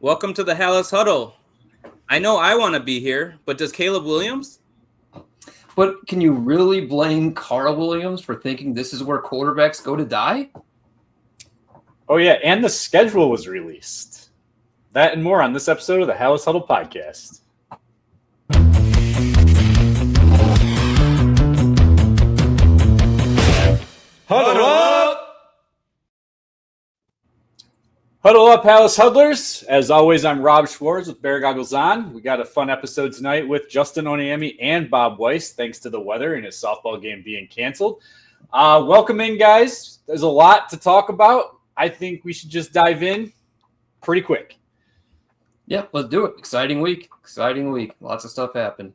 Welcome to the Halas Huddle. I know I want to be here, but does Caleb Williams? But can you really blame Carl Williams for thinking this is where quarterbacks go to die? Oh, yeah, and the schedule was released. That and more on this episode of the Halas Huddle podcast. Huddle up! Huddle up, Halas Huddlers. As always, I'm Rob Schwartz with Bear Goggles On. We got a fun episode tonight with Justin Oniemi and Bob Weiss, thanks to the weather and his softball game being canceled. Welcome in, guys. There's a lot to talk about. I think we should just dive in pretty quick. Yeah, let's do it. Exciting week. Lots of stuff happened.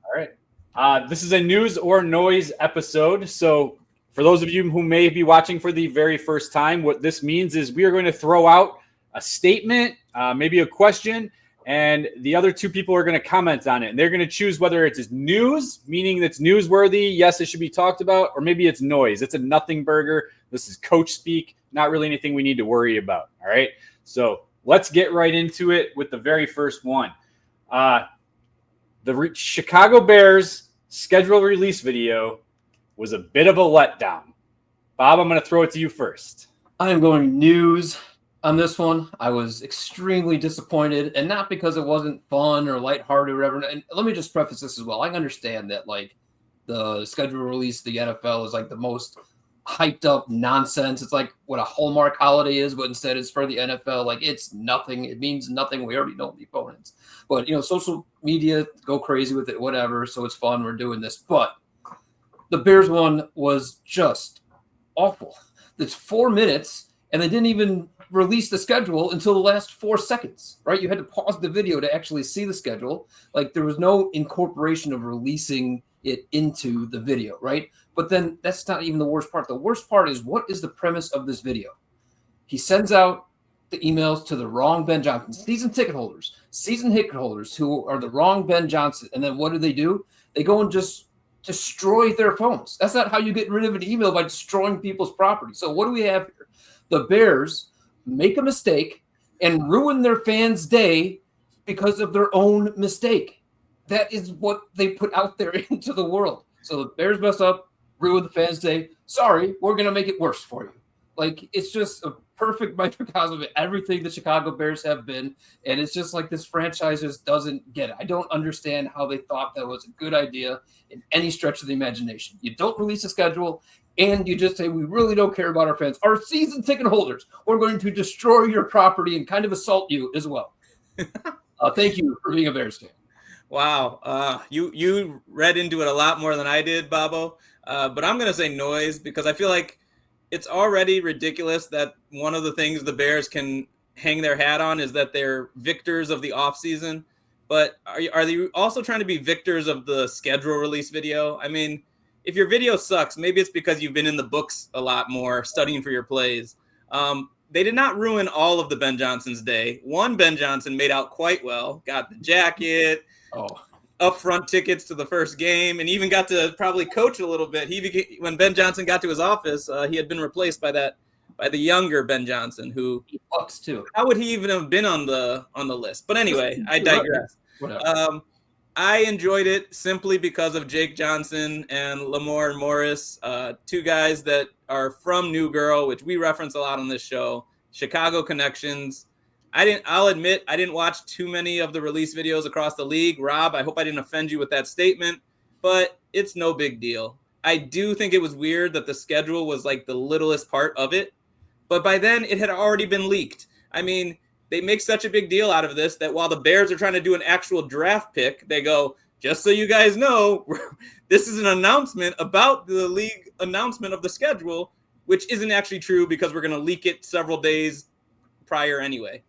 All right. This is a news or noise episode. So for those of you who may be watching for the very first time, what this means is we are going to throw out a statement, maybe a question, and the other two people are going to comment on it. And they're going to choose whether it's news, meaning it's newsworthy, yes, it should be talked about, or maybe it's noise. It's a nothing burger. This is coach speak, not really anything we need to worry about. All right. So let's get right into it with the very first one. The Chicago Bears schedule release video was a bit of a letdown. Bob, I'm going to throw it to you first. I am going news on this one. I was extremely disappointed, and not because it wasn't fun or lighthearted or whatever. And let me just preface this as well. I understand that like the schedule release of the NFL is like the most hyped up nonsense. It's like what a Hallmark holiday is, but instead it's for the NFL. Like it's nothing. It means nothing. We already know the opponents. But, social media go crazy with it, whatever. So it's fun. We're doing this. But the Bears one was just awful. It's 4 minutes, and they didn't even release the schedule until the last 4 seconds, right? You had to pause the video to actually see the schedule. Like there was no incorporation of releasing it into the video, right? But then that's not even the worst part. The worst part is, what is the premise of this video? He sends out the emails to the wrong Ben Johnson, season ticket holders who are the wrong Ben Johnson. And then what do? They go and just destroy their phones. That's not how you get rid of an email, by destroying people's property. So what do we have here? The Bears make a mistake and ruin their fans' day because of their own mistake. That is what they put out there into the world. So the Bears mess up, ruin the fans' day. Sorry, we're going to make it worse for you. Like, it's just a perfect microcosm of everything the Chicago Bears have been. And it's just like this franchise just doesn't get it. I don't understand how they thought that was a good idea in any stretch of the imagination. You don't release a schedule, and you just say, we really don't care about our fans. Our season ticket holders, we're going to destroy your property and kind of assault you as well. Thank you for being a Bears fan. Wow. You read into it a lot more than I did, Bobo. But I'm going to say noise, because I feel like it's already ridiculous that one of the things the Bears can hang their hat on is that they're victors of the offseason. But are they also trying to be victors of the schedule release video? I mean, if your video sucks, maybe it's because you've been in the books a lot more, studying for your plays. They did not ruin all of the Ben Johnson's day. One Ben Johnson made out quite well, got the jacket, upfront tickets to the first game, and even got to probably coach a little bit. When Ben Johnson got to his office, he had been replaced by the younger Ben Johnson, who Bucks too. How would he even have been on the list? But anyway, I digress. I enjoyed it simply because of Jake Johnson and Lamar Morris, two guys that are from New Girl, which we reference a lot on this show. Chicago connections. I'll admit I didn't watch too many of the release videos across the league. Rob, I hope I didn't offend you with that statement, but it's no big deal. I do think it was weird that the schedule was like the littlest part of it, but by then it had already been leaked. I mean, they make such a big deal out of this that while the Bears are trying to do an actual draft pick, they go, just so you guys know, this is an announcement about the league announcement of the schedule, which isn't actually true because we're going to leak it several days prior anyway.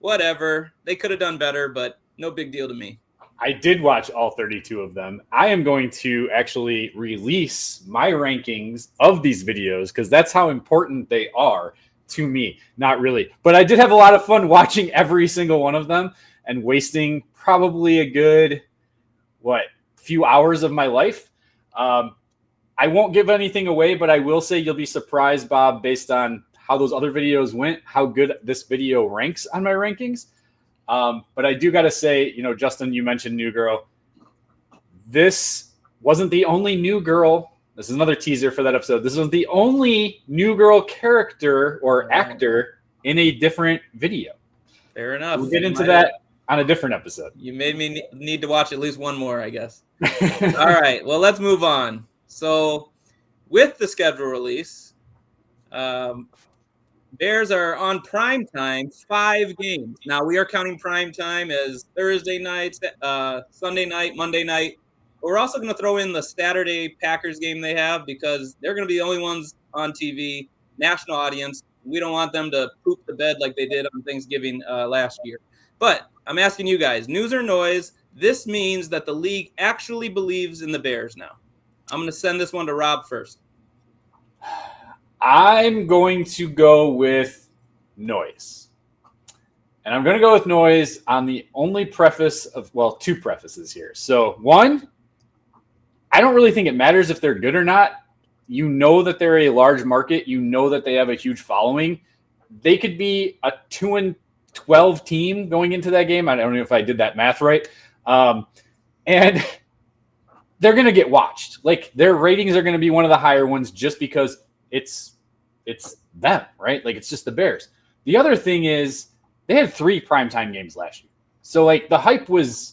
Whatever. They could have done better, but no big deal to me. I did watch all 32 of them. I am going to actually release my rankings of these videos because that's how important they are to me. Not really. But I did have a lot of fun watching every single one of them and wasting probably a good, few hours of my life. I won't give anything away, but I will say you'll be surprised, Bob, based on how those other videos went, how good this video ranks on my rankings. But I do got to say, Justin, you mentioned New Girl. This wasn't the only New Girl. This is another teaser for that episode. This was the only New Girl character or actor in a different video. Fair enough. We'll get into that on a different episode. You made me need to watch at least one more, I guess. All right. Well, let's move on. So with the schedule release, Bears are on prime time, 5 games. Now, we are counting prime time as Thursday night, Sunday night, Monday night. But we're also going to throw in the Saturday Packers game they have because they're going to be the only ones on TV, national audience. We don't want them to poop the bed like they did on Thanksgiving last year. But I'm asking you guys, news or noise, this means that the league actually believes in the Bears now. I'm going to send this one to Rob first. I'm going to go with noise. And I'm going to go with noise on the only preface of, well, 2 prefaces here. So 1, I don't really think it matters if they're good or not. You know that they're a large market. You know that they have a huge following. They could be a 2-12 team going into that game. I don't know if I did that math right. And they're going to get watched. Like, their ratings are going to be one of the higher ones just because it's them, right? Like, it's just the Bears. The other thing is they had 3 primetime games last year. So, like, the hype was,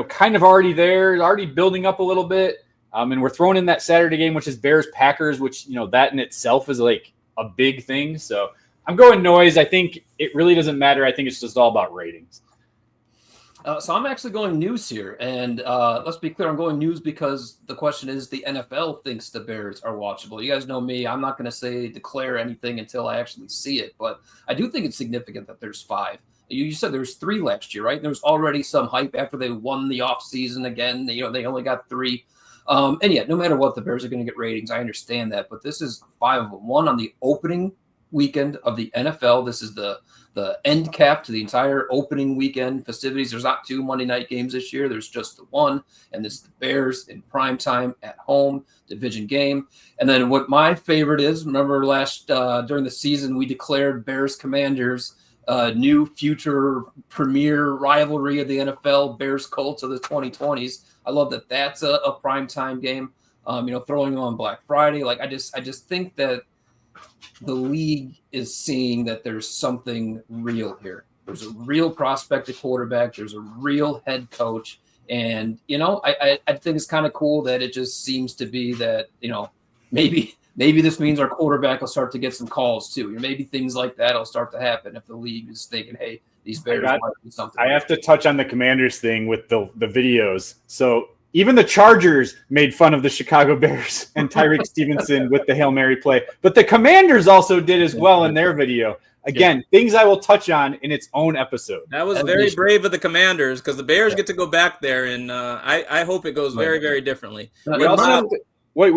kind of already there, already building up a little bit. And we're throwing in that Saturday game, which is Bears-Packers, which, that in itself is, like, a big thing. So I'm going noise. I think it really doesn't matter. I think it's just all about ratings. So I'm actually going news here. And let's be clear, I'm going news because the question is the NFL thinks the Bears are watchable. You guys know me. I'm not going to declare anything until I actually see it. But I do think it's significant that there's 5. You said there was 3 last year, right? There was already some hype after they won the offseason again. They only got 3. And yet, no matter what, the Bears are going to get ratings. I understand that. But this is 5 of them. 1 on the opening weekend of the NFL. This is the end cap to the entire opening weekend festivities. There's not 2 Monday night games this year. There's just the 1. And this is the Bears in prime time at home, division game. And then what my favorite is, remember during the season, we declared Bears-Commanders new future premier rivalry of the NFL, Bears-Colts of the 2020s. I love that that's a primetime game, throwing them on Black Friday. Like, I just think that the league is seeing that there's something real here. There's a real prospect at quarterback. There's a real head coach. And, I think it's kind of cool that it just seems to be that, maybe this means our quarterback will start to get some calls too. Maybe things like that will start to happen if the league is thinking, hey, these Bears might do something. I have to touch on the Commanders thing with the videos. So even the Chargers made fun of the Chicago Bears and Tyreek Stevenson with the Hail Mary play. But the Commanders also did as well in their video. Again, things I will touch on in its own episode. That was very brave of the Commanders because the Bears get to go back there, and I hope it goes very, very differently. We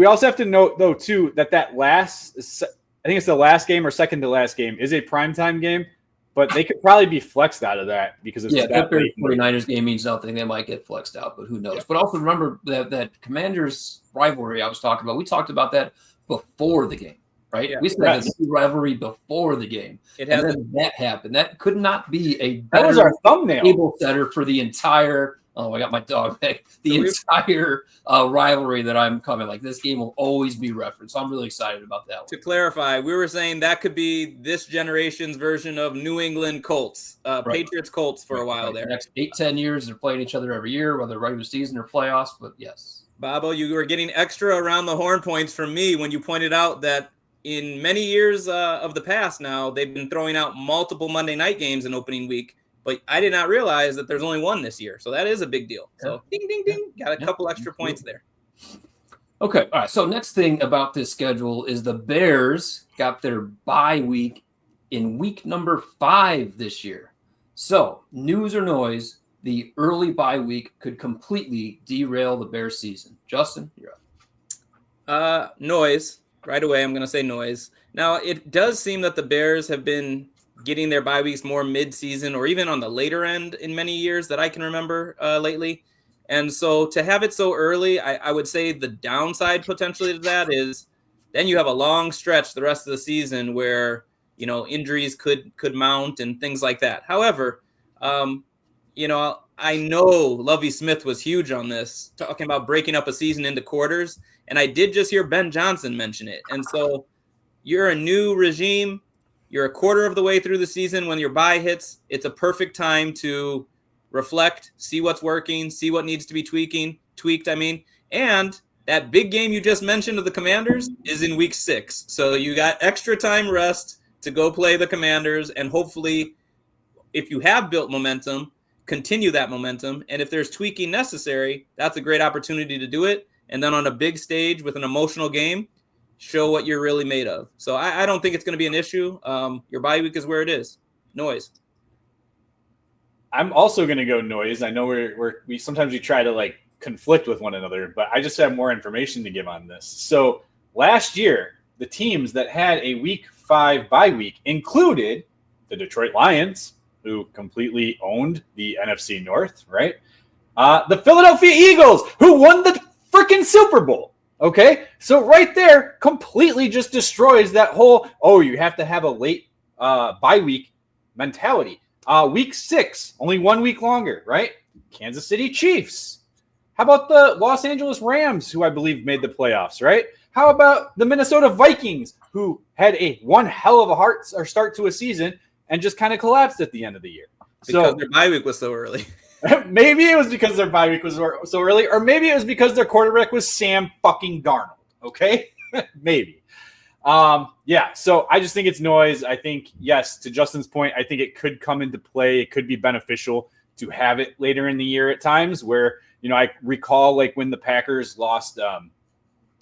also have to note, though, too, that last – I think it's the last game or second to last game – is a primetime game. But they could probably be flexed out of that because it's that late. 49ers game means nothing. They might get flexed out, but who knows? Yeah. But also remember that Commanders rivalry I was talking about. We talked about that before the game, right? Yeah. We said the rivalry before the game. That happened. That could not be a better that was our thumbnail table setter for the entire. Oh, I got my dog back. Entire rivalry that I'm coming. Like, this game will always be referenced. So I'm really excited about that one. To clarify, we were saying that could be this generation's version of New England Colts, Patriots Colts for a while there. The next 8-10 years, they're playing each other every year, whether regular season or playoffs. But yes. Bobo, you were getting extra around the horn points from me when you pointed out that in many years of the past now, they've been throwing out multiple Monday night games in opening week. But I did not realize that there's only 1 this year. So that is a big deal. So ding, ding, ding. Got a couple extra points there. Okay. All right. So next thing about this schedule is the Bears got their bye week in week number 5 this year. So news or noise, the early bye week could completely derail the Bears season. Justin, you're up. Noise. Right away, I'm going to say noise. Now, it does seem that the Bears have been getting their bye weeks more mid-season or even on the later end in many years that I can remember lately. And so to have it so early, I would say the downside potentially to that is then you have a long stretch the rest of the season where, injuries could mount and things like that. However, I know Lovie Smith was huge on this, talking about breaking up a season into quarters. And I did just hear Ben Johnson mention it. And so you're a new regime. You're a quarter of the way through the season. When your bye hits, it's a perfect time to reflect, see what's working, see what needs to be tweaked. And that big game you just mentioned of the Commanders is in week 6. So you got extra time rest to go play the Commanders. And hopefully, if you have built momentum, continue that momentum. And if there's tweaking necessary, that's a great opportunity to do it. And then on a big stage with an emotional game, show what you're really made of. So I don't think it's going to be an issue. Your bye week is where it is. Noise. I'm also going to go noise. I know we sometimes we try to conflict with one another, but I just have more information to give on this. So last year, the teams that had a week 5 bye week included the Detroit Lions, who completely owned the NFC North, right? The Philadelphia Eagles, who won the freaking Super Bowl. Okay, so right there completely just destroys that whole, you have to have a late bye week mentality. Week 6, only 1 week longer, right? Kansas City Chiefs. How about the Los Angeles Rams, who I believe made the playoffs, right? How about the Minnesota Vikings, who had one hell of a start to a season and just kind of collapsed at the end of the year? Because their bye week was so early. Maybe it was because their bye week was so early, or maybe it was because their quarterback was Sam fucking Darnold. Okay, maybe. So I just think it's noise. I think, yes, to Justin's point, I think it could come into play. It could be beneficial to have it later in the year at times where, I recall when the Packers lost, I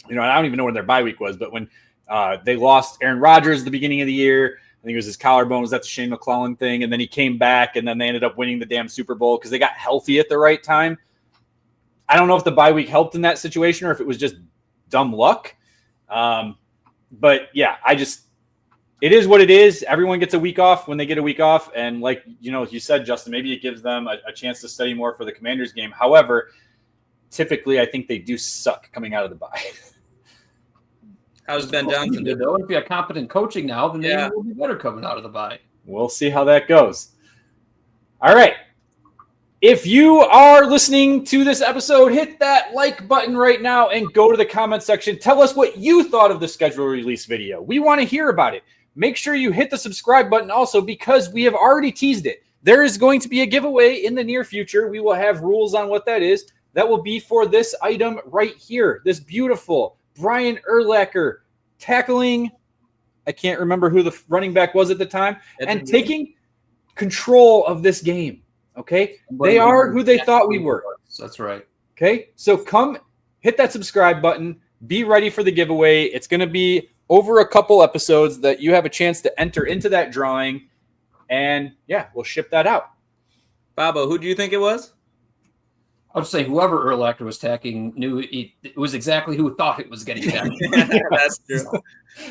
don't even know when their bye week was, but when they lost Aaron Rodgers at the beginning of the year. I think it was his collarbone. Was that the Shane McClellan thing? And then he came back, and then they ended up winning the damn Super Bowl because they got healthy at the right time. I don't know if the bye week helped in that situation or if it was just dumb luck. But yeah, it is what it is. Everyone gets a week off when they get a week off. And you said, Justin, maybe it gives them a chance to study more for the Commanders game. However, typically I think they do suck coming out of the bye. How's Ben Johnson doing? If you have competent coaching now, then maybe we'll be better coming out of the bye. We'll see how that goes. All right. If you are listening to this episode, hit that like button right now and go to the comment section. Tell us what you thought of the schedule release video. We want to hear about it. Make sure you hit the subscribe button also because we have already teased it. There is going to be a giveaway in the near future. We will have rules on what that is. That will be for this item right here. This beautiful Brian Urlacher tackling, I can't remember who the running back was at the time, and taking control of this game. Okay? They are who they thought we were. That's right. Okay? So come hit that subscribe button. Be ready for the giveaway. It's going to be over a couple episodes that you have a chance to enter into that drawing. And we'll ship that out. Babo, who do you think it was? I'll just say whoever Urlacher was tacking knew it was exactly who thought it was getting tackled. That's true.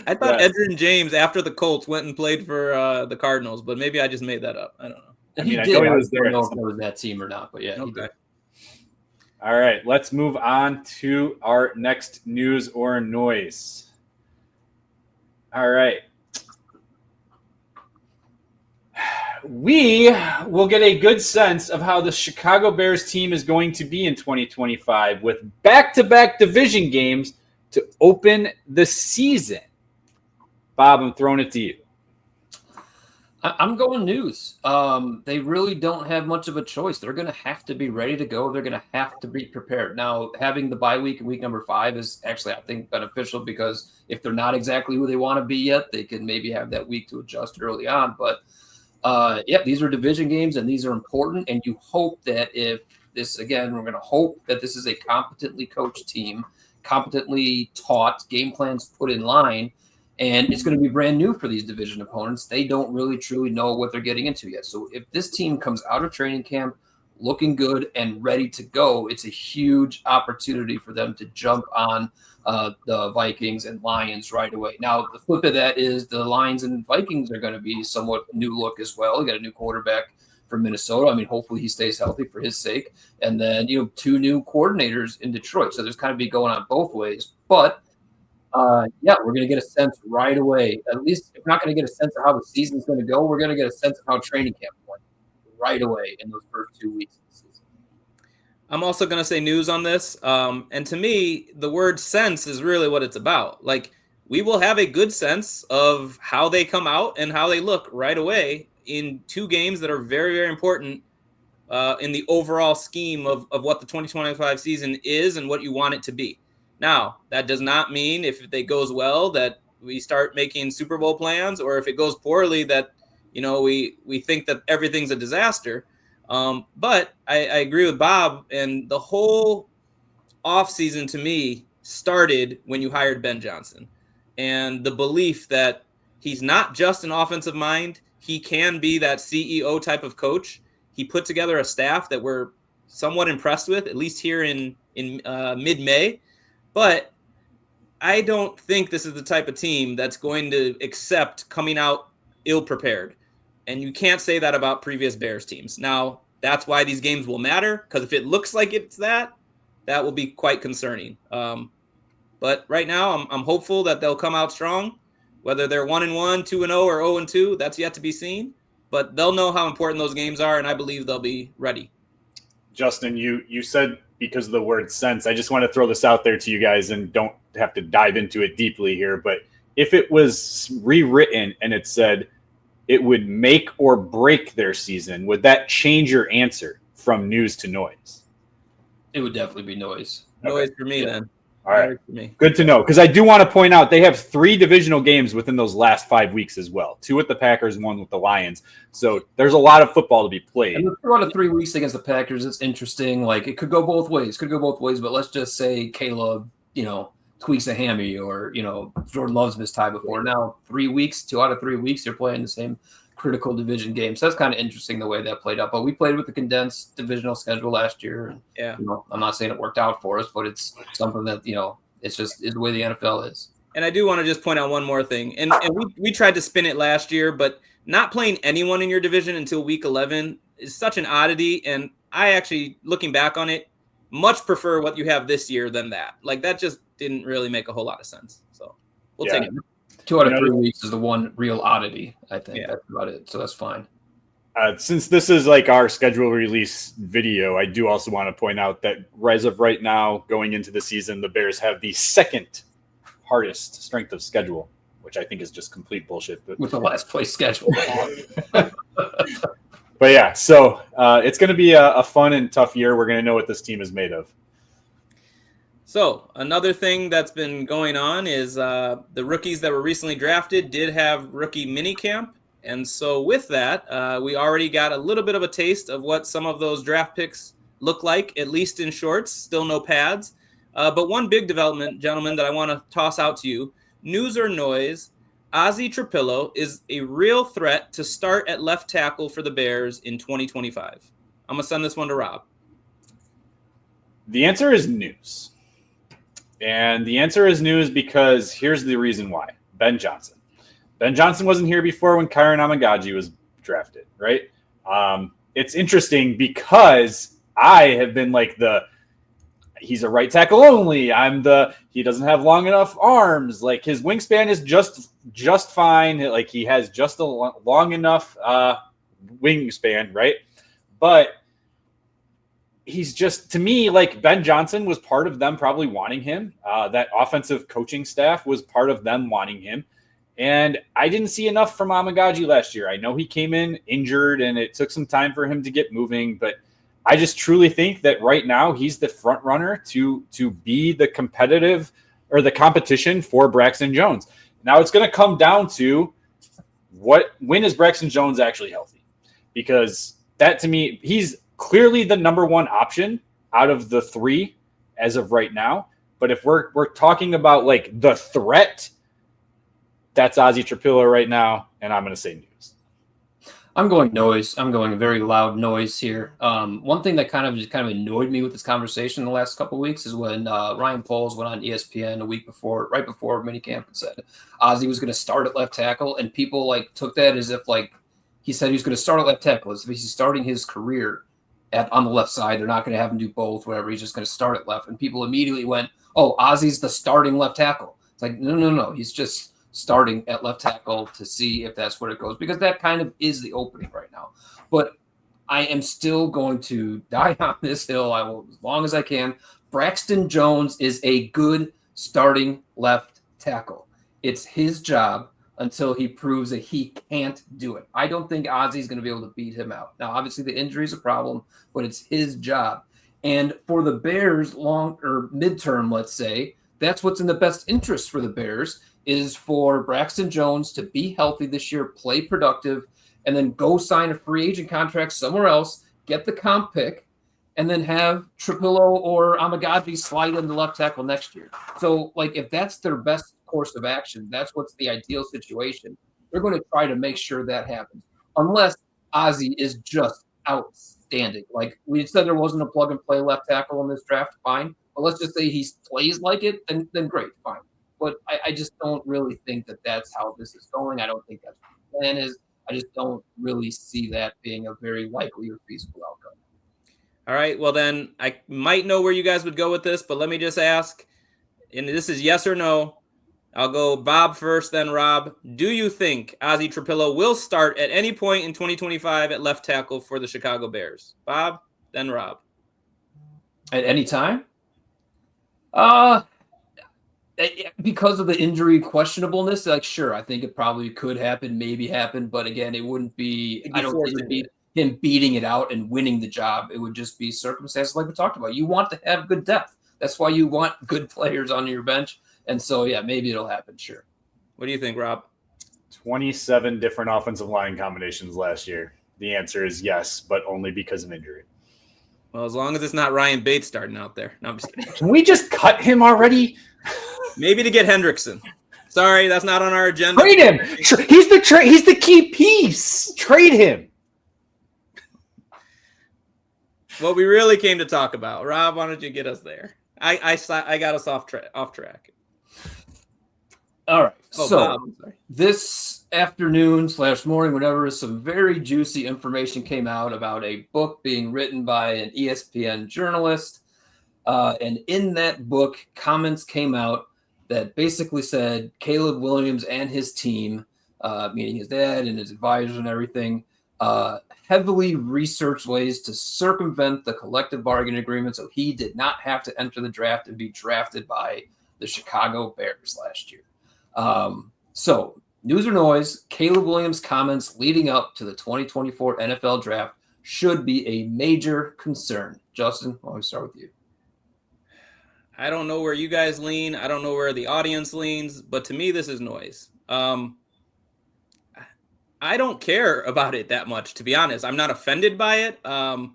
I thought Edgerrin James, after the Colts, went and played for the Cardinals, but maybe I just made that up. I don't know. I know he was there. I don't know if it was that team or not, but yeah. Okay. All right, let's move on to our next news or noise. All right. We will get a good sense of how the Chicago Bears team is going to be in 2025 with back-to-back division games to open the season. Bob, I'm throwing it to you. I'm going news. They really don't have much of a choice. They're going to have to be ready to go. They're going to have to be prepared. Now, having the bye week in week number 5 is actually, I think, beneficial because if they're not exactly who they want to be yet, they can maybe have that week to adjust early on. But these are division games and these are important. And you hope that we're going to hope that this is a competently coached team, competently taught, game plans put in line. And it's going to be brand new for these division opponents. They don't really truly know what they're getting into yet. So if this team comes out of training camp looking good and ready to go, it's a huge opportunity for them to jump on the Vikings and Lions right away. Now, the flip of that is the Lions and Vikings are going to be somewhat new look as well. You got a new quarterback from Minnesota. I mean, hopefully he stays healthy for his sake. And then, 2 new coordinators in Detroit. So there's kind of be going on both ways. But Yeah, we're going to get a sense right away. At least, if we're not going to get a sense of how the season's going to go, we're going to get a sense of how training camp went right away in those first 2 weeks of the season. I'm also going to say news on this. And to me, the word sense is really what it's about. Like, we will have a good sense of how they come out and how they look right away in 2 games that are very, very important in the overall scheme of what the 2025 season is and what you want it to be. Now, that does not mean if it goes well that we start making Super Bowl plans, or if it goes poorly that, we think that everything's a disaster. But I agree with Bob, and the whole offseason to me started when you hired Ben Johnson, and the belief that he's not just an offensive mind, he can be that CEO type of coach. He put together a staff that we're somewhat impressed with, at least here in mid-May. But I don't think this is the type of team that's going to accept coming out ill-prepared. And you can't say that about previous Bears teams. Now, that's why these games will matter, because if it looks like it's that will be quite concerning. But right now, I'm hopeful that they'll come out strong. Whether they're 1-1, 2-0, or 0-2, that's yet to be seen. But they'll know how important those games are, and I believe they'll be ready. Justin, you said because of the word sense. I just want to throw this out there to you guys and don't have to dive into it deeply here. But if it was rewritten and it said it would make or break their season, would that change your answer from news to noise? It would definitely be noise. Noise for me, then. All right. Good to know. Because I do want to point out they have 3 divisional games within those last 5 weeks as well. 2 with the Packers, 1 with the Lions. So there's a lot of football to be played. And the 2 out of 3 weeks against the Packers, it's interesting. Like, it could go both ways. But let's just say Caleb, tweaks a hammy, or, Jordan Love's missed time before. Now, 3 weeks, 2 out of 3 weeks, you're playing the same critical division game. So that's kind of interesting the way that played out. But we played with the condensed divisional schedule last year. And, yeah. I'm not saying it worked out for us, but it's something that, it's the way the NFL is. And I do want to just point out one more thing. And we tried to spin it last year, but not playing anyone in your division until week 11 is such an oddity. And I actually, looking back on it, much prefer what you have this year than that. Like, that just didn't really make a whole lot of sense. So we'll take it. 2 out of 3 weeks is the one real oddity, I think. Yeah. That's about it. So that's fine. Since this is like our schedule release video, I do also want to point out that as of right now, going into the season, the Bears have the 2nd hardest strength of schedule, which I think is just complete bullshit. With the last place schedule. But yeah, so it's going to be a fun and tough year. We're going to know what this team is made of. So another thing that's been going on is the rookies that were recently drafted did have rookie mini camp. And so with that, we already got a little bit of a taste of what some of those draft picks look like, at least in shorts, still no pads. But one big development, gentlemen, that I want to toss out to you, news or noise, Ozzy Trapilo is a real threat to start at left tackle for the Bears in 2025. I'm going to send this one to Rob. The answer is news. And the answer is news because here's the reason why. Ben Johnson. Ben Johnson wasn't here before when Kyron Amagaji was drafted, right? It's interesting because I have been like he's a right tackle only. He doesn't have long enough arms. Like, his wingspan is just fine. Like, he has just a long enough wingspan, right? But he's just, to me, like, Ben Johnson was part of them probably wanting him. That offensive coaching staff was part of them wanting him. And I didn't see enough from Amagaji last year. I know he came in injured and it took some time for him to get moving, but I just truly think that right now he's the front runner to be the competitive or the competition for Braxton Jones. Now it's going to come down to when is Braxton Jones actually healthy? Because that, to me, he's clearly the number 1 option out of the 3 as of right now. But if we're talking about like the threat, that's Ozzy Trapilo right now, and I'm going to say news. I'm going noise. I'm going a very loud noise here. One thing that kind of annoyed me with this conversation the last couple of weeks is when Ryan Poles went on ESPN right before minicamp, and said Ozzy was going to start at left tackle, and people like took that as if like he said he was going to start at left tackle, as if he's starting his career on the left side. They're not going to have him do both, whatever. He's just going to start at left, and people immediately went, "Oh, Ozzy's the starting left tackle." It's like, no. He's just starting at left tackle to see if that's where it goes, because that kind of is the opening right now. But I am still going to die on this hill. I will, as long as I can. Braxton Jones is a good starting left tackle. It's his job until he proves that he can't do it. I don't think Ozzy's going to be able to beat him out. Now, obviously, the injury is a problem, but it's his job. And for the Bears, long or midterm, let's say, that's what's in the best interest for the Bears, is for Braxton Jones to be healthy this year, play productive, and then go sign a free agent contract somewhere else, get the comp pick, and then have Trapilo or Amagadi slide into left tackle next year. So, like, if that's their best course of action, that's what's the ideal situation. They're going to try to make sure that happens, unless Ozzy is just outstanding. Like we said, there wasn't a plug and play left tackle in this draft, fine. But let's just say he plays like it, then great, fine. But I just don't really think that that's how this is going. I don't think that's what the plan is. I just don't really see that being a very likely or feasible outcome. All right, well then I might know where you guys would go with this, but let me just ask, and this is yes or no. I'll go Bob first, then Rob. Do you think Ozzy Trapilo will start at any point in 2025 at left tackle for the Chicago Bears? Bob, then Rob. At any time? Because of the injury questionableness, like sure, I think it probably could happen, maybe happen, but again, it wouldn't be. I don't think it would be him beating it out and winning the job. It would just be circumstances like we talked about. You want to have good depth. That's why you want good players on your bench. And so, yeah, maybe it'll happen. Sure. What do you think, Rob? 27 different offensive line combinations last year. The answer is yes, but only because of injury. Well, as long as it's not Ryan Bates starting out there. No, I'm just kidding. Can we just cut him already? Maybe to get Hendrickson. Sorry, that's not on our agenda. Trade him. He's the key piece. Trade him. What we really came to talk about. Rob, why don't you get us there? I got us off track. All right. So this afternoon / morning, whenever, some very juicy information came out about a book being written by an ESPN journalist. And in that book, comments came out that basically said Caleb Williams and his team, meaning his dad and his advisors and everything, heavily researched ways to circumvent the collective bargaining agreement so he did not have to enter the draft and be drafted by the Chicago Bears last year. So, news or noise, Caleb Williams' comments leading up to the 2024 NFL draft should be a major concern. Justin, why don't we start with you? I don't know where you guys lean. I don't know where the audience leans, but to me, this is noise. I don't care about it that much, to be honest. I'm not offended by it. A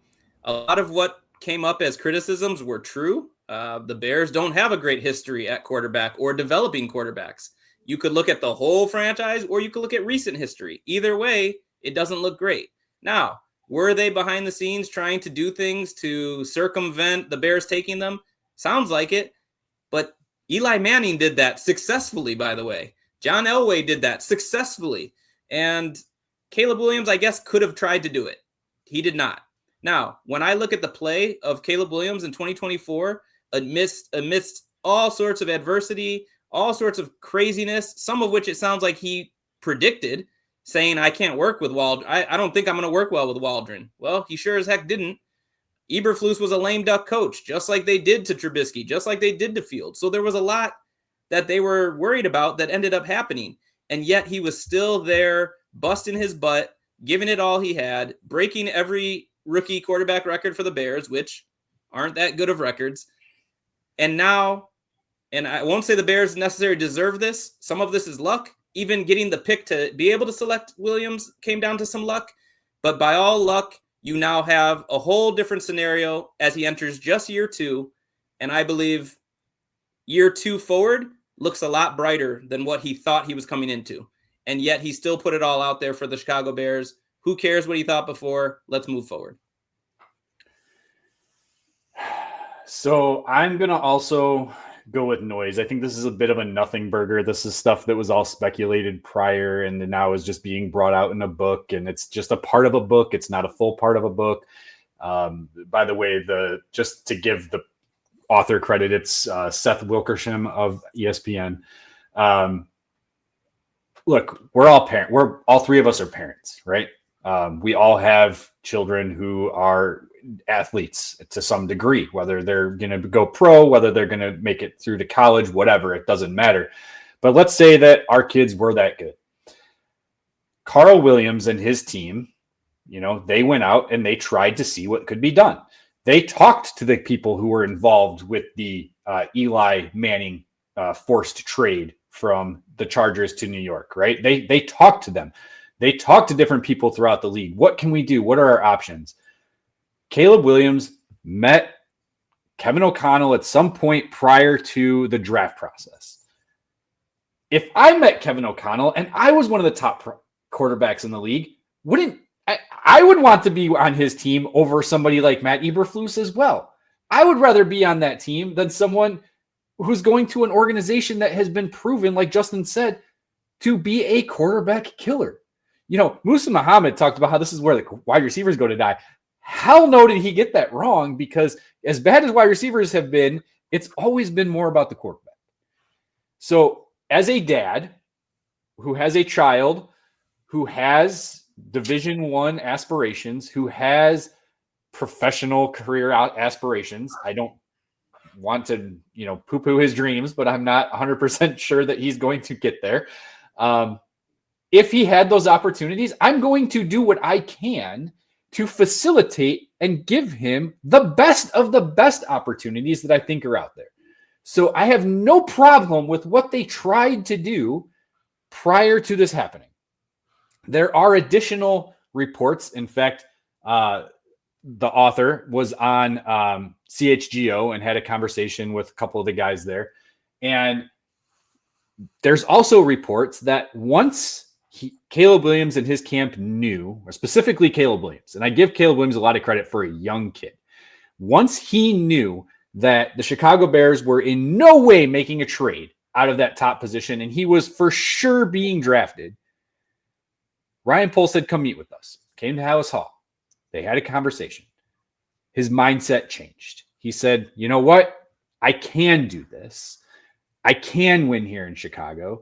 lot of what came up as criticisms were true. The Bears don't have a great history at quarterback or developing quarterbacks. You could look at the whole franchise or you could look at recent history. Either way, it doesn't look great. Now, were they behind the scenes trying to do things to circumvent the Bears taking them? Sounds like it. But Eli Manning did that successfully, by the way. John Elway did that successfully. And Caleb Williams, I guess, could have tried to do it. He did not. Now, when I look at the play of Caleb Williams in 2024, amidst all sorts of adversity, all sorts of craziness, some of which it sounds like he predicted, saying, I can't work with Waldron. I don't think I'm going to work well with Waldron. Well, he sure as heck didn't. Eberflus was a lame duck coach, just like they did to Trubisky, just like they did to Fields. So there was a lot that they were worried about that ended up happening. And yet he was still there, busting his butt, giving it all he had, breaking every rookie quarterback record for the Bears, which aren't that good of records. And now, and I won't say the Bears necessarily deserve this. Some of this is luck. Even getting the pick to be able to select Williams came down to some luck. But by all luck, you now have a whole different scenario as he enters just year 2. And I believe year 2 forward looks a lot brighter than what he thought he was coming into. And yet he still put it all out there for the Chicago Bears. Who cares what he thought before? Let's move forward. So I'm going to also go with noise. I think this is a bit of a nothing burger. This is stuff that was all speculated prior and now is just being brought out in a book, and it's just a part of a book. It's not a full part of a book. By the way, just to give the author credit, it's Seth Wilkersham of ESPN. Look, we're all three of us are parents, right? We all have children who are athletes to some degree, whether they're going to go pro, whether they're going to make it through to college, whatever, it doesn't matter. But let's say that our kids were that good. Carl Williams and his team, they went out and they tried to see what could be done. They talked to the people who were involved with the Eli Manning forced trade from the Chargers to New York, right? They talked to them. They talked to different people throughout the league. What can we do? What are our options? Caleb Williams met Kevin O'Connell at some point prior to the draft process. If I met Kevin O'Connell and I was one of the top quarterbacks in the league, I would want to be on his team over somebody like Matt Eberflus as well. I would rather be on that team than someone who's going to an organization that has been proven, like Justin said, to be a quarterback killer. Musa Muhammad talked about how this is where the wide receivers go to die. Hell no, did he get that wrong? Because as bad as wide receivers have been, it's always been more about the quarterback. So as a dad who has a child who has Division I aspirations, who has professional career aspirations, I don't want to, poo-poo his dreams, but I'm not 100% sure that he's going to get there. If he had those opportunities, I'm going to do what I can to facilitate and give him the best of the best opportunities that I think are out there. So I have no problem with what they tried to do prior to this happening. There are additional reports. In fact, the author was on CHGO and had a conversation with a couple of the guys there. And there's also reports that once Caleb Williams and his camp knew, or specifically Caleb Williams, and I give Caleb Williams a lot of credit for a young kid. Once he knew that the Chicago Bears were in no way making a trade out of that top position, and he was for sure being drafted, Ryan Pohl said, come meet with us. Came to Halas Hall. They had a conversation. His mindset changed. He said, you know what? I can do this. I can win here in Chicago.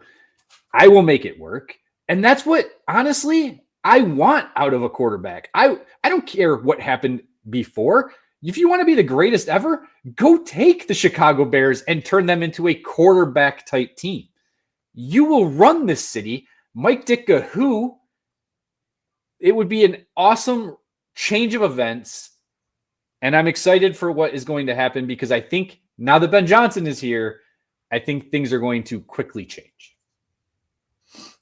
I will make it work. And that's what, honestly, I want out of a quarterback. I don't care what happened before. If you want to be the greatest ever, go take the Chicago Bears and turn them into a quarterback-type team. You will run this city. Mike Ditka, who it would be an awesome change of events. And I'm excited for what is going to happen because I think now that Ben Johnson is here, I think things are going to quickly change.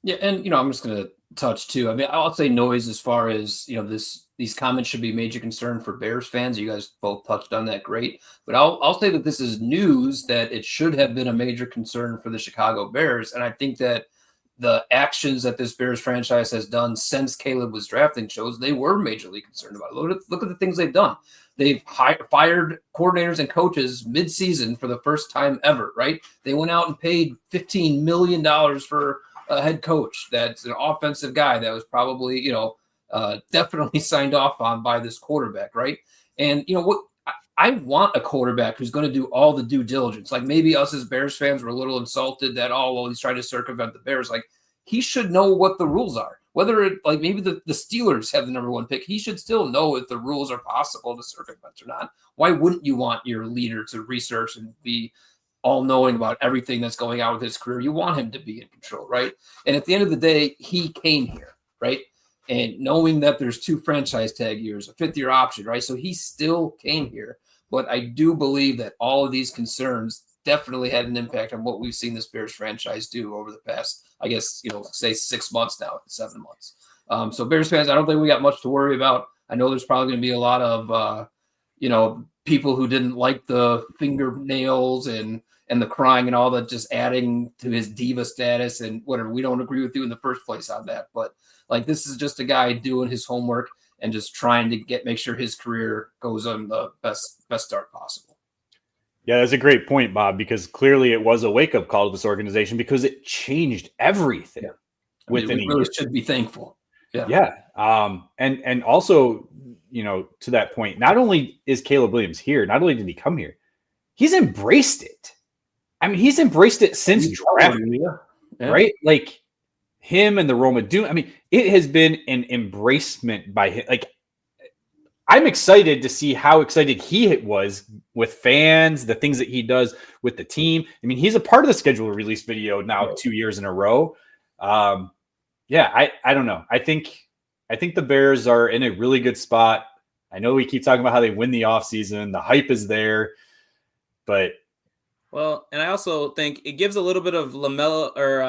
Yeah, and I'm just going to touch too. I mean, I'll say noise as far as these comments should be a major concern for Bears fans. You guys both touched on that, great. But I'll say that this is news that it should have been a major concern for the Chicago Bears, and I think that the actions that this Bears franchise has done since Caleb was drafted shows they were majorly concerned about it. Look at the things they've done. They've fired coordinators and coaches mid-season for the first time ever, right? They went out and paid $15 million for a head coach that's an offensive guy that was probably, definitely signed off on by this quarterback, right? And what I want a quarterback who's going to do all the due diligence. Like maybe us as Bears fans were a little insulted that, he's trying to circumvent the Bears. Like he should know what the rules are. Whether maybe the Steelers have the number one pick, he should still know if the rules are possible to circumvent or not. Why wouldn't you want your leader to research and be all knowing about everything that's going on with his career? You want him to be in control, right? And at the end of the day, he came here, right? And knowing that there's 2 franchise tag years, a 5th-year option, right? So he still came here. But I do believe that all of these concerns definitely had an impact on what we've seen this Bears franchise do over the past, say 6 months now, 7 months. So Bears fans, I don't think we got much to worry about. I know there's probably going to be a lot of, people who didn't like the fingernails and the crying and all that, just adding to his diva status and whatever. We don't agree with you in the first place on that. But this is just a guy doing his homework and just trying to make sure his career goes on the best start possible. Yeah, that's a great point, Bob, because clearly it was a wake-up call to this organization because it changed everything. Yeah. We really should be thankful. Yeah. And also, to that point, not only is Caleb Williams here, not only did he come here, he's embraced it. I mean, he's embraced it since draft, right? Like him and the Roma Doom. I mean, it has been an embracement by him. Like, I'm excited to see how excited he was with fans, the things that he does with the team. I mean, he's a part of the schedule release video now 2 years in a row. I don't know. I think the Bears are in a really good spot. I know we keep talking about how they win the offseason. The hype is there, but and I also think it gives a little bit of LaMelo or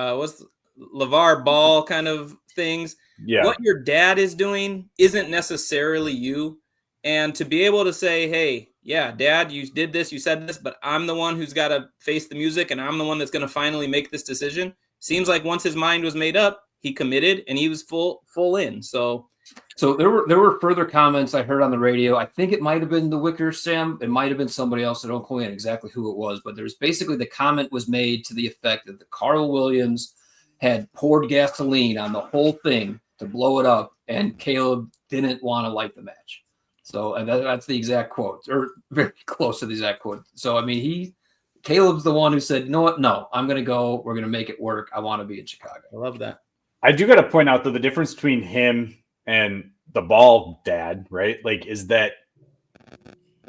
LeVar Ball kind of things. Yeah. What your dad is doing isn't necessarily you. And to be able to say, hey, yeah, Dad, you did this, you said this, but I'm the one who's got to face the music and I'm the one that's going to finally make this decision. Seems like once his mind was made up, he committed and he was full in. So there were further comments I heard on the radio. I think it might have been the Wicker Sam. It might have been somebody else. I don't quote exactly who it was, but there's basically the comment was made to the effect that the Carl Williams had poured gasoline on the whole thing to blow it up, and Caleb didn't want to light the match. So and that's the exact quote, or very close to the exact quote. So, I mean, Caleb's the one who said, you know what? No, I'm going to go. We're going to make it work. I want to be in Chicago. I love that. I do got to point out, though, the difference between him and the Ball dad, right? Like, is that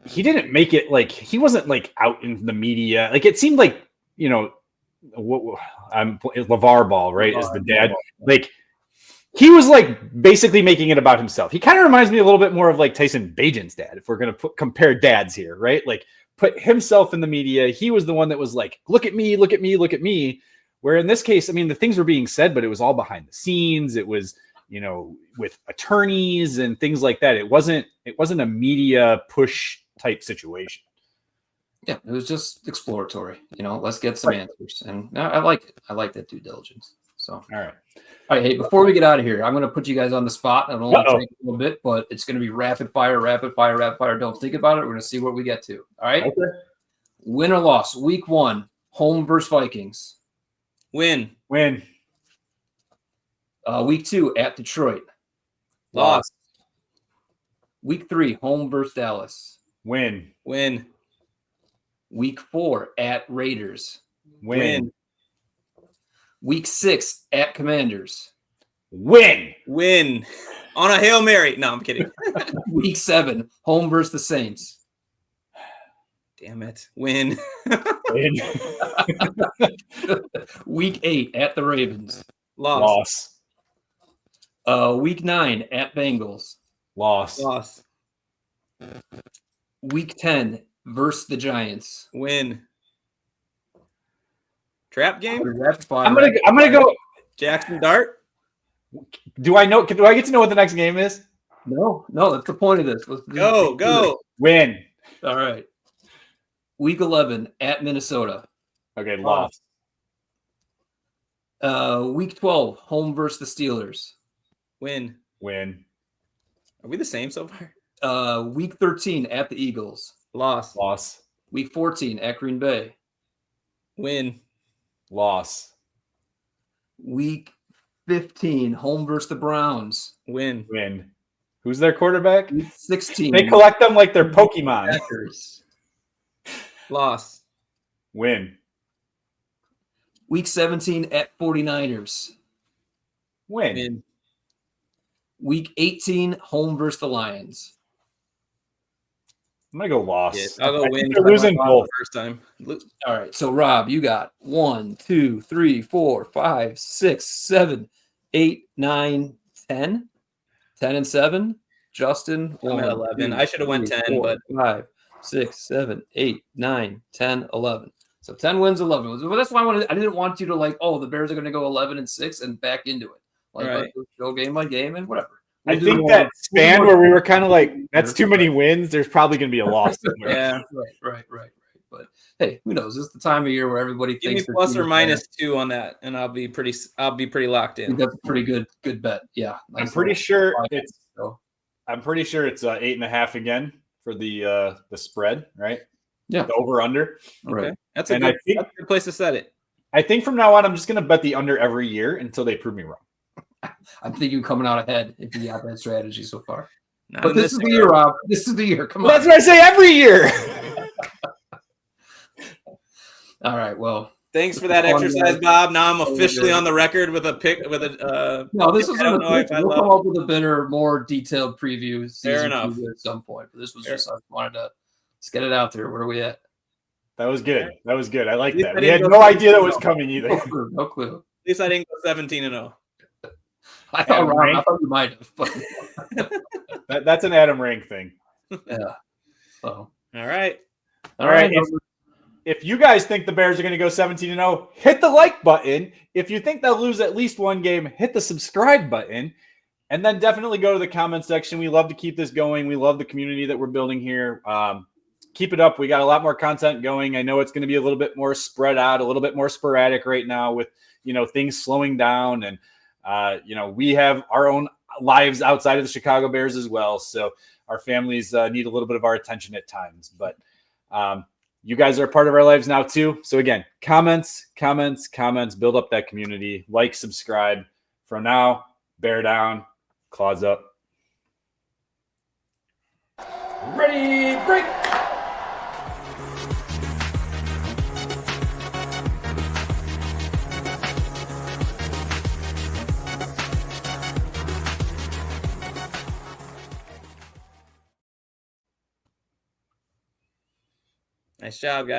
he didn't make it, like, he wasn't, like, out in the media. Like, it seemed like, you know, LeVar Ball, right, is the dad. Like, he was like basically making it about himself. He kind of reminds me a little bit more of like Tyson Bagent's dad, if we're going to compare dads here, right? Like put himself in the media. He was the one that was like, look at me, look at me, look at me. Where in this case, I mean, the things were being said, but it was all behind the scenes. It was, you know, with attorneys and things like that. It wasn't a media push type situation. Yeah, it was just exploratory. You know, let's get some answers. And I like it. I like that due diligence. So, all right. Hey, before we get out of here, I'm going to put you guys on the spot. It'll only take a little bit, but it's going to be rapid fire. Don't think about it. We're going to see what we get to. All right. Okay. Win or loss. Week 1, home versus Vikings. Win. Week 2, at Detroit. Loss. Week 3, home versus Dallas. Win. Week 4, at Raiders. Win. Week 6, at Commanders. Win. On a Hail Mary. No, I'm kidding. Week 7, home versus the Saints. Damn it. Win. Week 8, at the Ravens. Loss. Week 9, at Bengals. Loss. Week 10, versus the Giants. Win. Trap game? I'm gonna go Jackson Dart. Do I get to know what the next game is? No, that's the point of this. Go. Win. All right. Week 11, at Minnesota. Okay, loss. Week 12, home versus the Steelers. Win. Are we the same so far? Week 13, at the Eagles. Loss. Week 14, at Green Bay. Win. Loss. Week 15, home versus the Browns. Win. Who's their quarterback? Week 16. They collect them like they're Pokemon. Packers. Loss. Win. Week 17, at 49ers. Win. Week 18, home versus the Lions. I'm going to go loss. Yeah, I'll go win. They're losing both. First time. All right. So, Rob, you got 1, 2, 3, 4, 5, 6, 7, 8, 9, 10. 10 and 7. Justin, I'm at 11. I should have went 10, 4, but 5, 6, 7, 8, 9, 10, 11. So 10 wins, 11 wins. Well, that's why I didn't want you to like, the Bears are going to go 11 and 6 and back into it. Like, right. Let's go game by game and whatever. I think that span where we were kind of like, that's too many wins. There's probably going to be a loss. Yeah. Right. But hey, who knows? This is the time of year where everybody thinks me plus or minus 2 on that, and I'll be pretty locked in. I think that's a pretty good bet. Yeah. I'm pretty sure it's 8.5 again for the spread, right? Yeah. The over under. Right. Okay. That's a good place to set it. I think from now on, I'm just going to bet the under every year until they prove me wrong. I'm thinking coming out ahead if you got that strategy so far. Not but this is the year, Rob. This is the year. Come on. That's what I say every year. All right. Well, thanks for that exercise, Bob. Now I'm officially on the record with a pick with a. No, this was I don't know if I we'll come love. up with a better, more detailed preview season preview at some point. But this was just I wanted to just get it out there. Where are we at? That was good. That was good. I like that. We had no idea that was coming either. No clue. At least I didn't go 17-0. I thought you might have. But... that's an Adam Rank thing. Yeah. So. All right. If you guys think the Bears are going to go 17-0, hit the like button. If you think they'll lose at least one game, hit the subscribe button. And then definitely go to the comment section. We love to keep this going. We love the community that we're building here. Keep it up. We got a lot more content going. I know it's going to be a little bit more spread out, a little bit more sporadic right now with, things slowing down. And, we have our own lives outside of the Chicago Bears as well. So our families need a little bit of our attention at times. But you guys are a part of our lives now too. So again, comments, build up that community. Like, subscribe. For now, bear down, claws up. Ready, break. Nice job, guys.